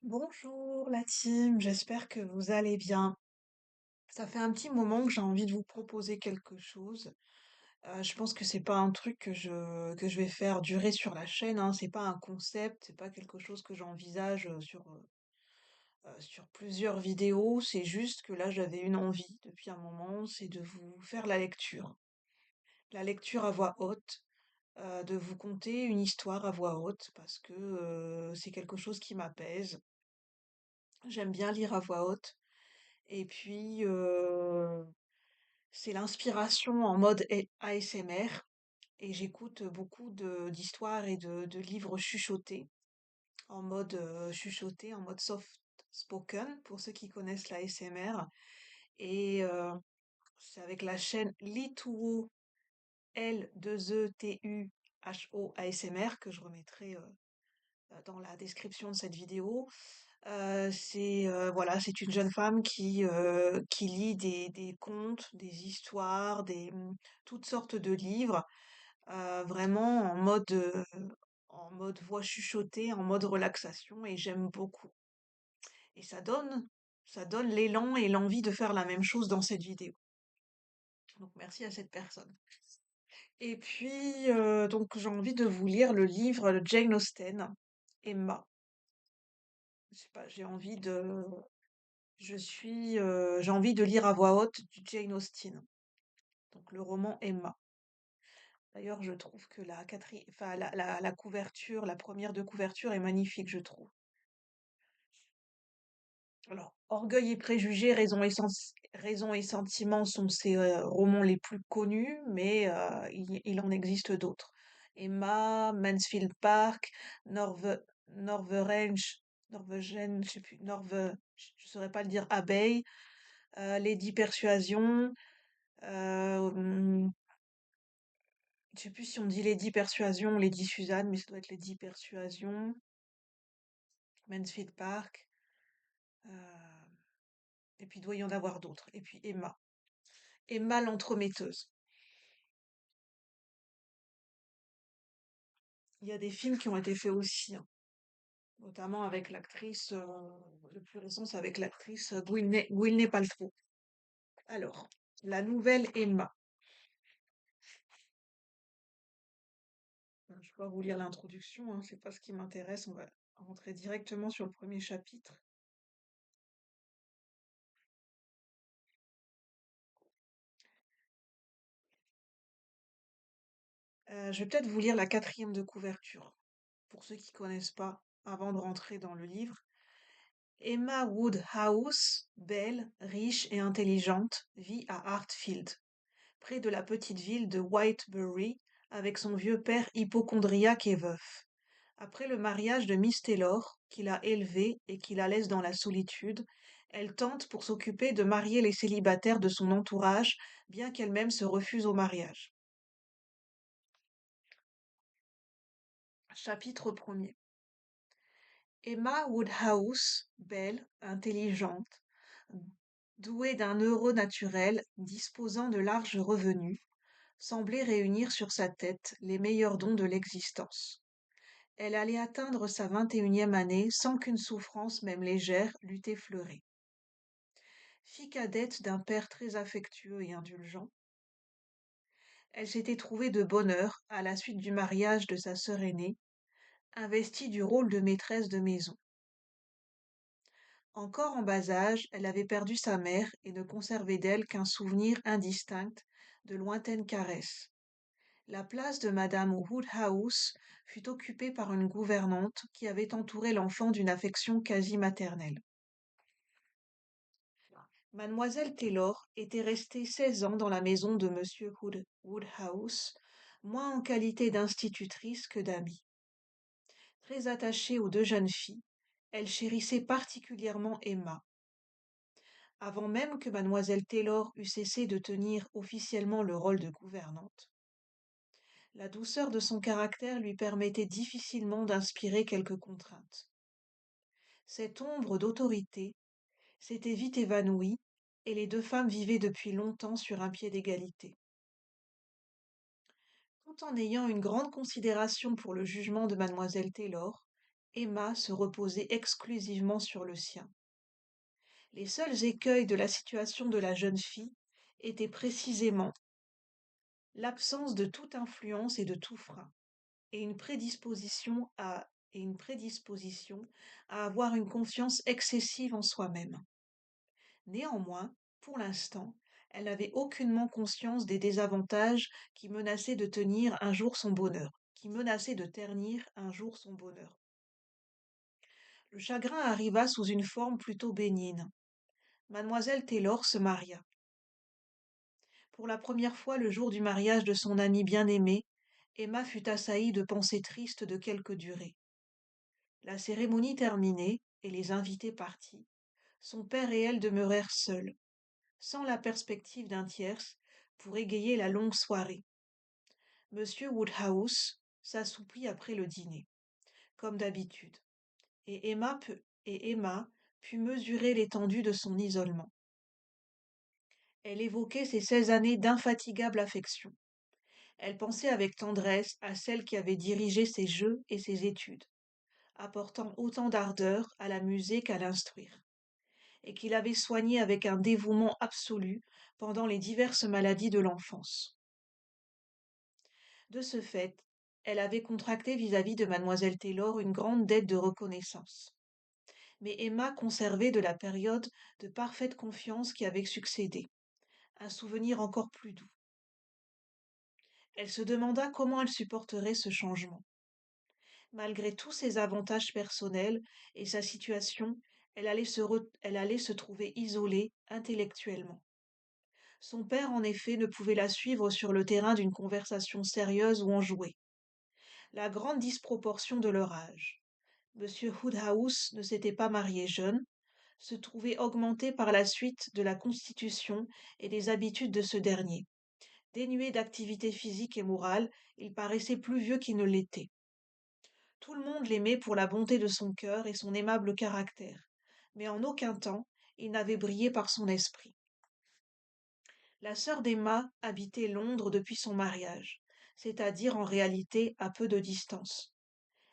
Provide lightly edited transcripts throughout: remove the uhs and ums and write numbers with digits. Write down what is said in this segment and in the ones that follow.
Bonjour la team, j'espère que vous allez bien. Ça fait un petit moment que j'ai envie de vous proposer quelque chose. Je pense que c'est pas un truc que je vais faire durer sur la chaîne, hein. C'est pas un concept, c'est pas quelque chose que j'envisage sur plusieurs vidéos. C'est juste que là j'avais une envie depuis un moment, c'est de vous faire la lecture. La lecture à voix haute, de vous conter une histoire à voix haute parce que c'est quelque chose qui m'apaise. J'aime bien lire à voix haute. Et puis, c'est l'inspiration en mode ASMR. Et j'écoute beaucoup d'histoires et de livres chuchotés, en mode chuchoté, en mode soft spoken, pour ceux qui connaissent la ASMR. Et c'est avec la chaîne Lituo, L2ETUHO ASMR, que je remettrai dans la description de cette vidéo. Voilà, c'est une jeune femme qui lit des contes, des histoires, toutes sortes de livres, vraiment en mode voix chuchotée, en mode relaxation, et j'aime beaucoup. Et ça donne l'élan et l'envie de faire la même chose dans cette vidéo. Donc merci à cette personne. Et puis donc j'ai envie de vous lire le livre de Jane Austen, Emma. Je sais pas, j'ai envie de lire à voix haute du Jane Austen, donc le roman Emma. D'ailleurs, je trouve que enfin, la couverture, la première de couverture est magnifique, je trouve. Alors, Orgueil et préjugés, Raison et sentiment sont ses romans les plus connus, mais il en existe d'autres. Emma, Mansfield Park, Norve, Norverange, Norvegen, je sais plus, je saurais pas le dire, Abbey, Lady Persuasion, je sais plus si on dit Lady Persuasion ou Lady Suzanne, mais ça doit être Lady Persuasion, Mansfield Park, euh, et puis il doit y en avoir d'autres. Et puis Emma. Emma l'entremetteuse. Il y a des films qui ont été faits aussi, hein, notamment avec l'actrice, le plus récent, c'est avec l'actrice Gwyneth Paltrow. Alors, la nouvelle Emma. Je vais pas vous lire l'introduction, hein, c'est pas ce qui m'intéresse, on va rentrer directement sur le premier chapitre. Je vais peut-être vous lire la quatrième de couverture, pour ceux qui connaissent pas, avant de rentrer dans le livre. Emma Woodhouse, belle, riche et intelligente, vit à Hartfield, près de la petite ville de Whitebury, avec son vieux père hypocondriaque et veuf. Après le mariage de Miss Taylor, qui l'a élevée et qui la laisse dans la solitude, elle tente pour s'occuper de marier les célibataires de son entourage, bien qu'elle-même se refuse au mariage. Chapitre 1er. Emma Woodhouse, belle, intelligente, douée d'un heureux naturel, disposant de larges revenus, semblait réunir sur sa tête les meilleurs dons de l'existence. Elle allait atteindre sa 21e année sans qu'une souffrance, même légère, l'eût effleurée. Fille cadette d'un père très affectueux et indulgent, elle s'était trouvée de bonne heure, à la suite du mariage de sa sœur aînée, investie du rôle de maîtresse de maison. Encore en bas âge, elle avait perdu sa mère et ne conservait d'elle qu'un souvenir indistinct de lointaines caresses. La place de madame Woodhouse fut occupée par une gouvernante qui avait entouré l'enfant d'une affection quasi maternelle. Mademoiselle Taylor était restée 16 ans dans la maison de monsieur Woodhouse, moins en qualité d'institutrice que d'amie. Très attachée aux deux jeunes filles, elle chérissait particulièrement Emma. Avant même que mademoiselle Taylor eût cessé de tenir officiellement le rôle de gouvernante, la douceur de son caractère lui permettait difficilement d'inspirer quelques contraintes. Cette ombre d'autorité s'était vite évanouie, et les deux femmes vivaient depuis longtemps sur un pied d'égalité. Tout en ayant une grande considération pour le jugement de mademoiselle Taylor, Emma se reposait exclusivement sur le sien. Les seuls écueils de la situation de la jeune fille étaient précisément l'absence de toute influence et de tout frein, et une prédisposition à avoir une confiance excessive en soi-même. Néanmoins, pour l'instant, elle n'avait aucunement conscience des désavantages qui menaçaient de ternir un jour son bonheur. Le chagrin arriva sous une forme plutôt bénigne. Mademoiselle Taylor se maria. Pour la première fois le jour du mariage de son amie bien-aimée, Emma fut assaillie de pensées tristes de quelque durée. La cérémonie terminée, et les invités partis, son père et elle demeurèrent seuls, sans la perspective d'un tierce, pour égayer la longue soirée. Monsieur Woodhouse s'assoupit après le dîner, comme d'habitude, et Emma put mesurer l'étendue de son isolement. Elle évoquait ces 16 années d'infatigable affection. Elle pensait avec tendresse à celle qui avait dirigé ses jeux et ses études, apportant autant d'ardeur à l'amuser qu'à l'instruire, et qui l'avait soignée avec un dévouement absolu pendant les diverses maladies de l'enfance. De ce fait, elle avait contracté vis-à-vis de mademoiselle Taylor une grande dette de reconnaissance. Mais Emma conservait de la période de parfaite confiance qui avait succédé, un souvenir encore plus doux. Elle se demanda comment elle supporterait ce changement. Malgré tous ses avantages personnels et sa situation, elle allait se trouver isolée intellectuellement. Son père, en effet, ne pouvait la suivre sur le terrain d'une conversation sérieuse ou enjouée. La grande disproportion de leur âge. Monsieur Woodhouse ne s'était pas marié jeune, se trouvait augmentée par la suite de la constitution et des habitudes de ce dernier. Dénué d'activité physique et morale, il paraissait plus vieux qu'il ne l'était. Tout le monde l'aimait pour la bonté de son cœur et son aimable caractère, mais en aucun temps il n'avait brillé par son esprit. La sœur d'Emma habitait Londres depuis son mariage, c'est-à-dire en réalité à peu de distance.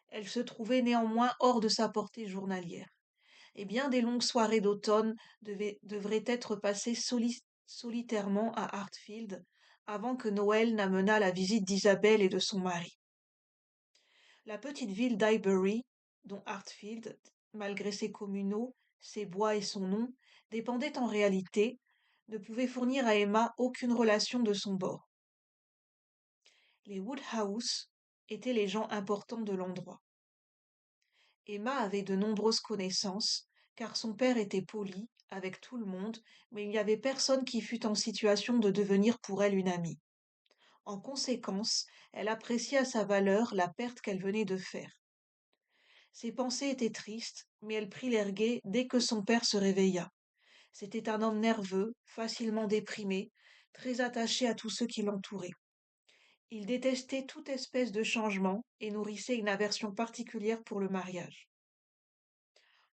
Elle se trouvait néanmoins hors de sa portée journalière, et bien des longues soirées d'automne devraient être passées solitairement à Hartfield avant que Noël n'amenât la visite d'Isabelle et de son mari. La petite ville d'Highbury, dont Hartfield, malgré ses communaux, ses bois et son nom, dépendait en réalité, ne pouvait fournir à Emma aucune relation de son bord. Les Woodhouse étaient les gens importants de l'endroit. Emma avait de nombreuses connaissances, car son père était poli avec tout le monde, mais il n'y avait personne qui fût en situation de devenir pour elle une amie. En conséquence, elle apprécia à sa valeur la perte qu'elle venait de faire. Ses pensées étaient tristes, mais elle prit l'air gai dès que son père se réveilla. C'était un homme nerveux, facilement déprimé, très attaché à tous ceux qui l'entouraient. Il détestait toute espèce de changement et nourrissait une aversion particulière pour le mariage.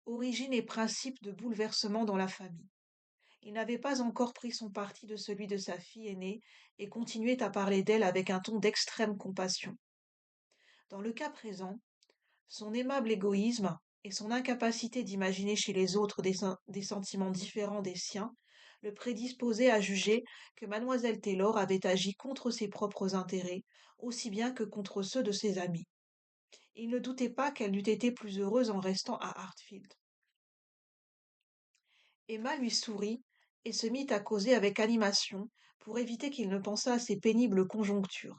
Origine et principe de bouleversement dans la famille. Il n'avait pas encore pris son parti de celui de sa fille aînée et continuait à parler d'elle avec un ton d'extrême compassion. Dans le cas présent, son aimable égoïsme et son incapacité d'imaginer chez les autres des sentiments différents des siens le prédisposaient à juger que mademoiselle Taylor avait agi contre ses propres intérêts aussi bien que contre ceux de ses amis. Il ne doutait pas qu'elle n'eût été plus heureuse en restant à Hartfield. Emma lui sourit et se mit à causer avec animation pour éviter qu'il ne pensât à ces pénibles conjonctures.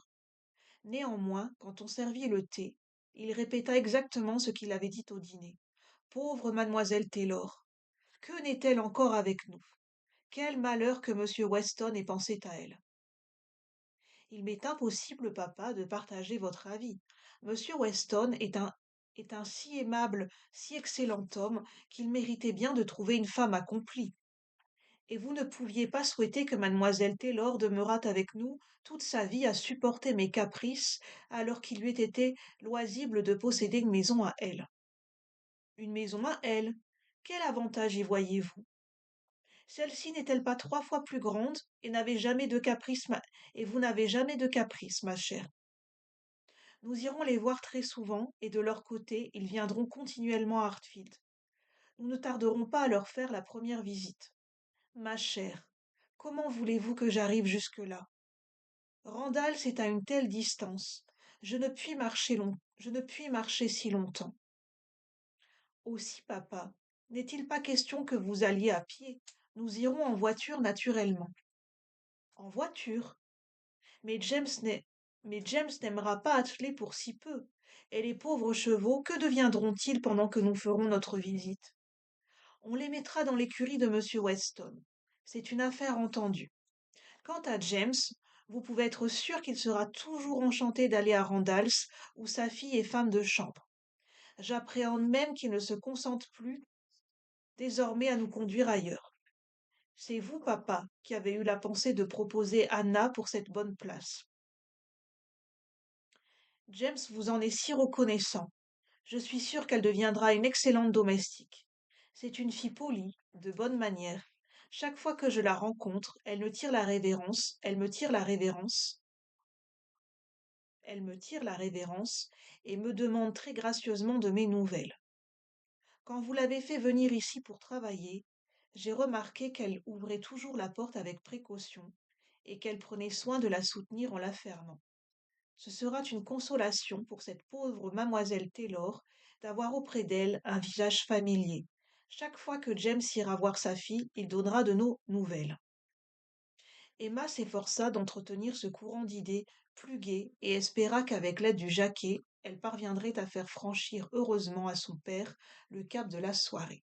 Néanmoins, quand on servit le thé, il répéta exactement ce qu'il avait dit au dîner. Pauvre mademoiselle Taylor! Que n'est-elle encore avec nous? Quel malheur que monsieur Weston ait pensé à elle! Il m'est impossible, papa, de partager votre avis. Monsieur Weston est un si aimable, si excellent homme qu'il méritait bien de trouver une femme accomplie. Et vous ne pouviez pas souhaiter que mademoiselle Taylor demeurât avec nous toute sa vie à supporter mes caprices, alors qu'il lui ait été loisible de posséder une maison à elle. Une maison à elle? Quel avantage y voyez-vous? Celle-ci n'est-elle pas 3 fois plus grande et n'avait jamais de caprice, et vous n'avez jamais de caprice, ma chère? Nous irons les voir très souvent et de leur côté, ils viendront continuellement à Hartfield. Nous ne tarderons pas à leur faire la première visite. Ma chère, comment voulez-vous que j'arrive jusque-là? Randall, c'est à une telle distance. Je ne puis marcher si longtemps. Aussi, papa, n'est-il pas question que vous alliez à pied? Nous irons en voiture naturellement. En voiture? Mais James n'est... Mais James n'aimera pas atteler pour si peu. Et les pauvres chevaux, que deviendront-ils pendant que nous ferons notre visite? On les mettra dans l'écurie de monsieur Weston. C'est une affaire entendue. Quant à James, vous pouvez être sûr qu'il sera toujours enchanté d'aller à Randalls, où sa fille est femme de chambre. J'appréhende même qu'il ne se consente plus désormais à nous conduire ailleurs. C'est vous, papa, qui avez eu la pensée de proposer Anna pour cette bonne place. James vous en est si reconnaissant. Je suis sûre qu'elle deviendra une excellente domestique. C'est une fille polie, de bonne manière. Chaque fois que je la rencontre, elle me tire la révérence, elle me tire la révérence et me demande très gracieusement de mes nouvelles. Quand vous l'avez fait venir ici pour travailler, j'ai remarqué qu'elle ouvrait toujours la porte avec précaution et qu'elle prenait soin de la soutenir en la fermant. Ce sera une consolation pour cette pauvre mademoiselle Taylor d'avoir auprès d'elle un visage familier. Chaque fois que James ira voir sa fille, il donnera de nos nouvelles. Emma s'efforça d'entretenir ce courant d'idées plus gai et espéra qu'avec l'aide du jacquet, elle parviendrait à faire franchir heureusement à son père le cap de la soirée.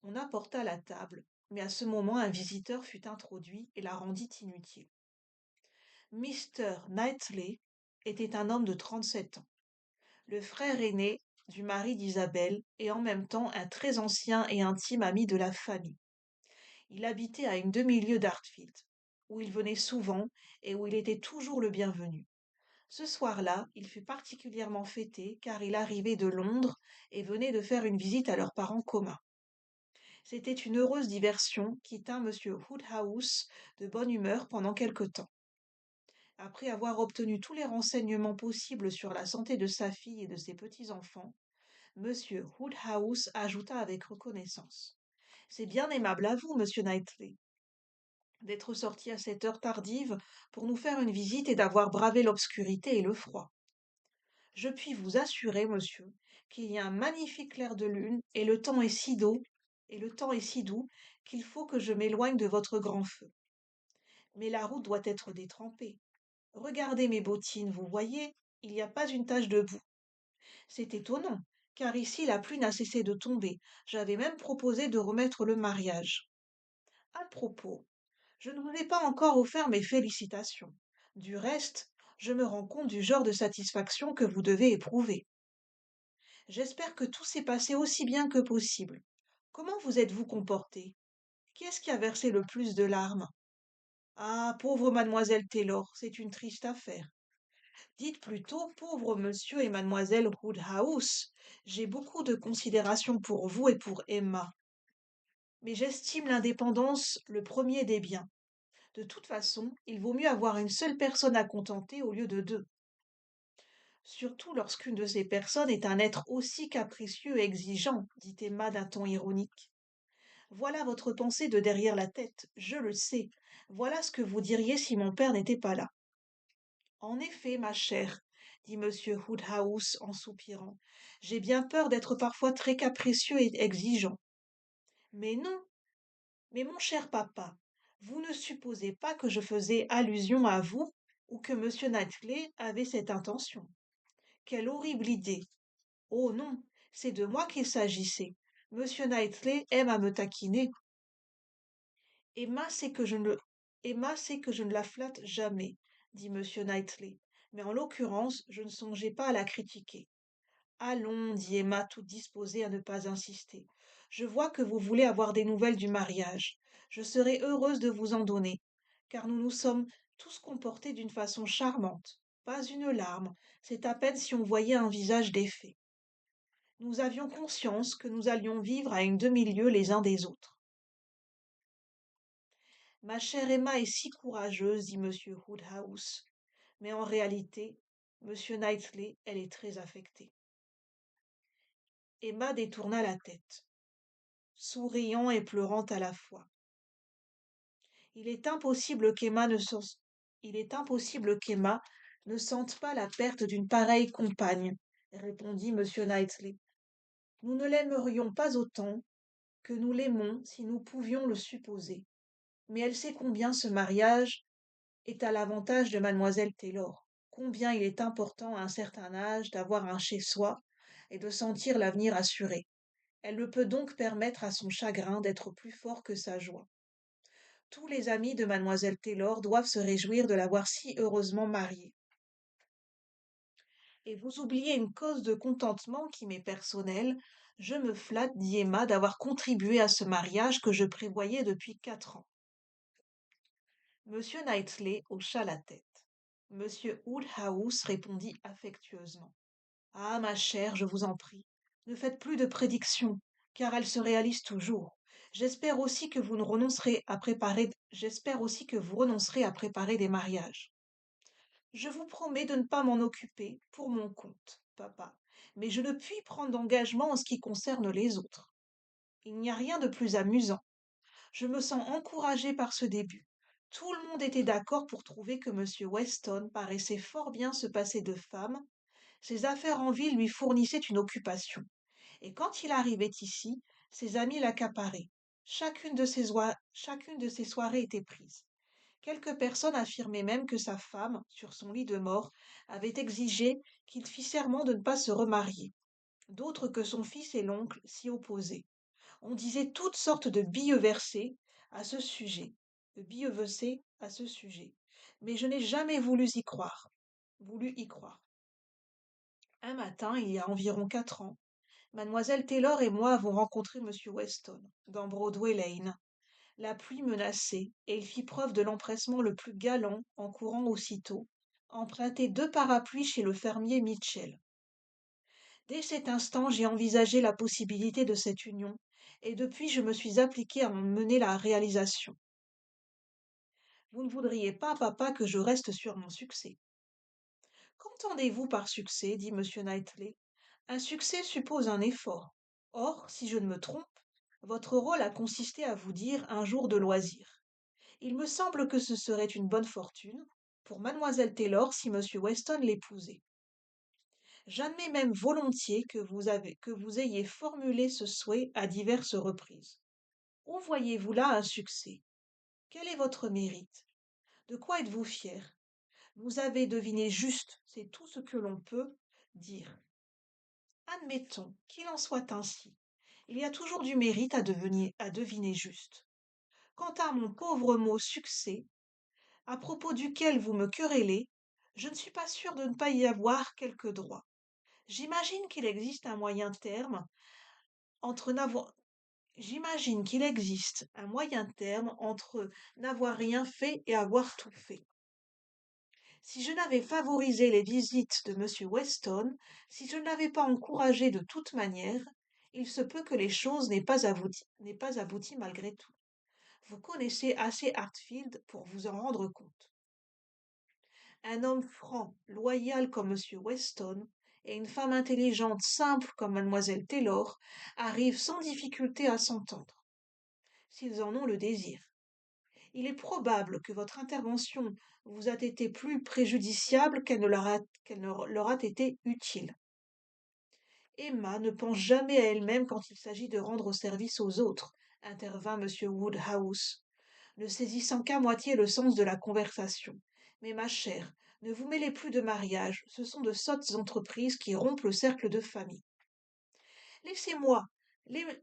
On apporta la table, mais à ce moment un visiteur fut introduit et la rendit inutile. Mr. Knightley était un homme de 37 ans, le frère aîné du mari d'Isabelle et en même temps un très ancien et intime ami de la famille. Il habitait à une demi-lieue d'Hartfield, où il venait souvent et où il était toujours le bienvenu. Ce soir-là, il fut particulièrement fêté car il arrivait de Londres et venait de faire une visite à leurs parents communs. C'était une heureuse diversion qui tint M. Woodhouse de bonne humeur pendant quelque temps. Après avoir obtenu tous les renseignements possibles sur la santé de sa fille et de ses petits-enfants, monsieur Woodhouse ajouta avec reconnaissance. C'est bien aimable à vous, monsieur Knightley, d'être sorti à cette heure tardive pour nous faire une visite et d'avoir bravé l'obscurité et le froid. Je puis vous assurer, monsieur, qu'il y a un magnifique clair de lune et le temps est si doux qu'il faut que je m'éloigne de votre grand feu. Mais la route doit être détrempée. Regardez mes bottines, vous voyez, il n'y a pas une tache de boue. C'est étonnant, car ici la pluie n'a cessé de tomber. J'avais même proposé de remettre le mariage. À propos, je ne vous ai pas encore offert mes félicitations. Du reste, je me rends compte du genre de satisfaction que vous devez éprouver. J'espère que tout s'est passé aussi bien que possible. Comment vous êtes-vous comporté? Qui est-ce qui a versé le plus de larmes? Ah, pauvre mademoiselle Taylor, c'est une triste affaire. Dites plutôt pauvre monsieur et mademoiselle Woodhouse. J'ai beaucoup de considération pour vous et pour Emma. Mais j'estime l'indépendance le premier des biens. De toute façon, il vaut mieux avoir une seule personne à contenter au lieu de deux. Surtout lorsqu'une de ces personnes est un être aussi capricieux et exigeant, dit Emma d'un ton ironique. Voilà votre pensée de derrière la tête, je le sais. Voilà ce que vous diriez si mon père n'était pas là. En effet, ma chère, dit monsieur Woodhouse en soupirant, j'ai bien peur d'être parfois très capricieux et exigeant. Mais non, mais mon cher papa, vous ne supposez pas que je faisais allusion à vous ou que monsieur Knightley avait cette intention. Quelle horrible idée! Oh non, c'est de moi qu'il s'agissait. Monsieur Knightley aime à me taquiner. Emma sait que je ne le- Emma sait que je ne la flatte jamais, dit monsieur Knightley, mais en l'occurrence, je ne songeais pas à la critiquer. Allons, dit Emma, toute disposée à ne pas insister. Je vois que vous voulez avoir des nouvelles du mariage. Je serai heureuse de vous en donner, car nous nous sommes tous comportés d'une façon charmante. Pas une larme, c'est à peine si on voyait un visage défait. Nous avions conscience que nous allions vivre à une demi-lieue les uns des autres. Ma chère Emma est si courageuse, dit monsieur Woodhouse. Mais en réalité, Monsieur Knightley, elle est très affectée. Emma détourna la tête, souriant et pleurant à la fois. Il est impossible qu'Emma ne sens- Il est impossible qu'Emma ne sente pas la perte d'une pareille compagne, répondit monsieur Knightley. Nous ne l'aimerions pas autant que nous l'aimons si nous pouvions le supposer. Mais elle sait combien ce mariage est à l'avantage de mademoiselle Taylor, combien il est important à un certain âge d'avoir un chez-soi et de sentir l'avenir assuré. Elle ne peut donc permettre à son chagrin d'être plus fort que sa joie. Tous les amis de mademoiselle Taylor doivent se réjouir de la voir si heureusement mariée. Et vous oubliez une cause de contentement qui m'est personnelle. Je me flatte, dit Emma, d'avoir contribué à ce mariage que je prévoyais depuis 4 ans. Monsieur Knightley hocha la tête. Monsieur Woodhouse répondit affectueusement. Ah, ma chère, je vous en prie, ne faites plus de prédictions, car elles se réalisent toujours. J'espère aussi que vous renoncerez à préparer des mariages. Je vous promets de ne pas m'en occuper pour mon compte, papa, mais je ne puis prendre d'engagement en ce qui concerne les autres. Il n'y a rien de plus amusant. Je me sens encouragée par ce début. Tout le monde était d'accord pour trouver que M. Weston paraissait fort bien se passer de femme. Ses affaires en ville lui fournissaient une occupation. Et quand il arrivait ici, ses amis l'accaparaient. Chacune de ses soirées était prise. Quelques personnes affirmaient même que sa femme, sur son lit de mort, avait exigé qu'il fît serment de ne pas se remarier. D'autres que son fils et l'oncle s'y opposaient. On disait toutes sortes de billevesées à ce sujet, mais je n'ai jamais voulu y croire. Un matin, il y a environ 4 ans, mademoiselle Taylor et moi avons rencontré monsieur Weston, dans Broadway Lane. La pluie menaçait, et il fit preuve de l'empressement le plus galant en courant aussitôt, emprunter 2 parapluies chez le fermier Mitchell. Dès cet instant, j'ai envisagé la possibilité de cette union, et depuis je me suis appliquée à en mener la réalisation. Vous ne voudriez pas, papa, que je reste sur mon succès. Qu'entendez-vous par succès dit monsieur Knightley. Un succès suppose un effort. Or, si je ne me trompe, votre rôle a consisté à vous dire un jour de loisir. Il me semble que ce serait une bonne fortune pour mademoiselle Taylor si monsieur Weston l'épousait. J'admets même volontiers que vous ayez formulé ce souhait à diverses reprises. Où voyez-vous là un succès? Quel est votre mérite? De quoi êtes-vous fier? Vous avez deviné juste, c'est tout ce que l'on peut dire. Admettons qu'il en soit ainsi. Il y a toujours du mérite à deviner juste. Quant à mon pauvre mot succès, à propos duquel vous me querellez, je ne suis pas sûre de ne pas y avoir quelque droit. J'imagine qu'il existe un moyen terme entre n'avoir J'imagine qu'il existe un moyen terme entre n'avoir rien fait et avoir tout fait. Si je n'avais favorisé les visites de M. Weston, si je ne l'avais pas encouragé de toute manière, il se peut que les choses n'aient pas abouti malgré tout. Vous connaissez assez Hartfield pour vous en rendre compte. Un homme franc, loyal comme M. Weston, et une femme intelligente, simple comme mademoiselle Taylor, arrivent sans difficulté à s'entendre, s'ils en ont le désir. Il est probable que votre intervention vous a été plus préjudiciable qu'elle ne leur a été utile. Emma ne pense jamais à elle-même quand il s'agit de rendre service aux autres, intervint M. Woodhouse, ne saisissant qu'à moitié le sens de la conversation. Mais ma chère, ne vous mêlez plus de mariage, ce sont de sottes entreprises qui rompent le cercle de famille. Laissez-moi,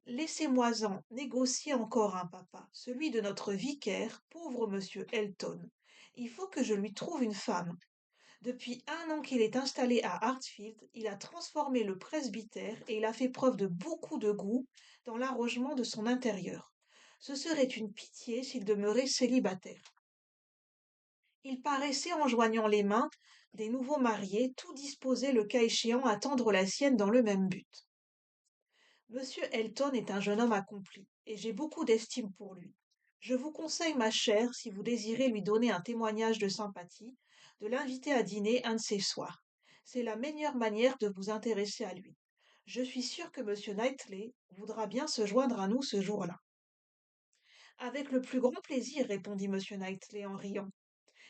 laissez-moi-en négocier encore un, papa, celui de notre vicaire, pauvre monsieur Elton. Il faut que je lui trouve une femme. Depuis 1 an qu'il est installé à Hartfield, il a transformé le presbytère et il a fait preuve de beaucoup de goût dans l'arrangement de son intérieur. Ce serait une pitié s'il demeurait célibataire. Il paraissait, en joignant les mains des nouveaux mariés, tout disposé le cas échéant à tendre la sienne dans le même but. Monsieur Elton est un jeune homme accompli, et j'ai beaucoup d'estime pour lui. Je vous conseille, ma chère, si vous désirez lui donner un témoignage de sympathie, de l'inviter à dîner un de ces soirs. C'est la meilleure manière de vous intéresser à lui. Je suis sûre que Monsieur Knightley voudra bien se joindre à nous ce jour-là. Avec le plus grand plaisir, répondit Monsieur Knightley en riant.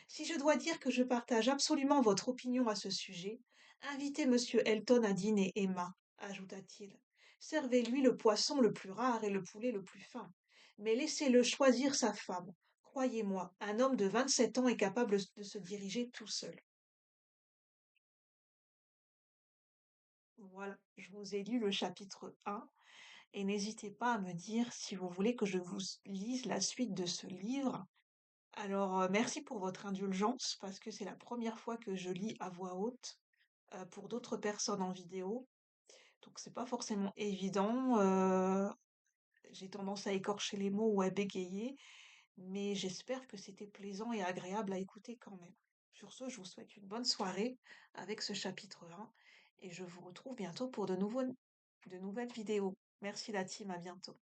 Si je dois dire que je partage absolument votre opinion à ce sujet, invitez Monsieur Elton à dîner, Emma, ajouta-t-il. Servez-lui le poisson le plus rare et le poulet le plus fin. Mais laissez-le choisir sa femme. Croyez-moi, un homme de 27 ans est capable de se diriger tout seul. Voilà, je vous ai lu le chapitre 1 et n'hésitez pas à me dire si vous voulez que je vous lise la suite de ce livre. Alors, merci pour votre indulgence parce que c'est la première fois que je lis à voix haute pour d'autres personnes en vidéo. Donc c'est pas forcément évident. J'ai tendance à écorcher les mots ou à bégayer, mais j'espère que c'était plaisant et agréable à écouter quand même. Sur ce, je vous souhaite une bonne soirée avec ce chapitre 1 et je vous retrouve bientôt pour de nouvelles vidéos. Merci la team, à bientôt.